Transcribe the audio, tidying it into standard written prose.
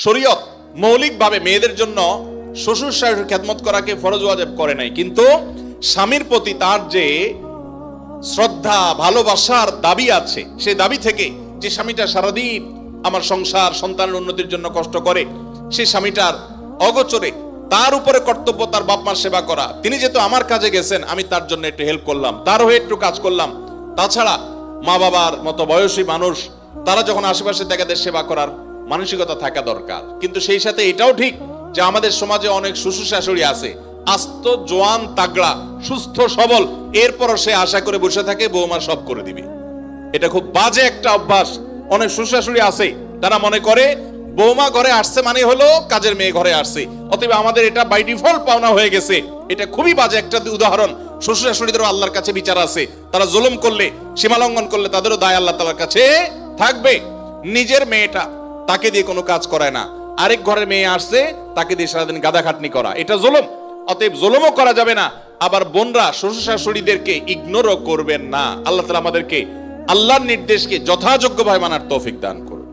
শরীয়ত মৌলিকভাবে মেয়েদের জন্য শ্বশুর শাশুড়ির খেদমত করাকে ফরজ ওয়াজিব করে নাই, কিন্তু স্বামীর প্রতি তার যে শ্রদ্ধা ভালোবাসার দাবি আছে, সেই দাবি থেকে যে স্বামীটা সারাদিন আমার সংসার সন্তানের উন্নতির জন্য কষ্ট করে, সেই স্বামীটার অগোচরে তার উপরে কর্তব্য তার বাপ মার সেবা করা। তিনি যেহেতু আমার কাজে গেছেন, আমি তার জন্য একটু হেল্প করলাম, তার হয়ে একটু কাজ করলাম। তাছাড়া মা বাবার মতো বয়সী মানুষ, তারা যখন আশেপাশে তাদের সেবা করার মানসিকতা থাকা দরকার। কিন্তু সেই সাথে এটাও ঠিক যে আমাদের সমাজে অনেক শ্বশুর শাশুড়ি আছে আস্ত জোয়ান তাগড়া সুস্থ সবল, এরপরও সে আশা করে বসে থাকে বৌমা সব করে দিবে। এটা খুব বাজে একটা অভ্যাস। অনেক শ্বশুর শাশুড়ি আছে, তারা মনে করে বৌমা ঘরে আসছে মানে হলো কাজের মেয়ে ঘরে আসছে, অতএব আমাদের এটা বাই ডিফল্ট পাওনা হয়ে গেছে। এটা খুবই বাজে একটা উদাহরণ। শ্বশুর শাশুড়িদেরও আল্লাহর কাছে বিচার আছে, তারা জুলুম করলে, সীমা লঙ্ঘন করলে তাদেরও দায় আল্লাহ তাআলার কাছে থাকবে। নিজের মেয়েটা তাকে দিয়ে কোনো কাজ করায় না, আরেক ঘরের মেয়ে আসছে তাকে দিয়ে সারাদিন গাদা খাটনি করা, এটা জুলুম। অতএব জুলুমও করা যাবে না। আবার বোনরা শ্বশুর শাশুড়িদেরকে ইগনোরও করবেন না। আল্লাহ তাআলা আমাদেরকে আল্লাহর নির্দেশকে যথাযোগ্যভাবে মানার তৌফিক দান করুন।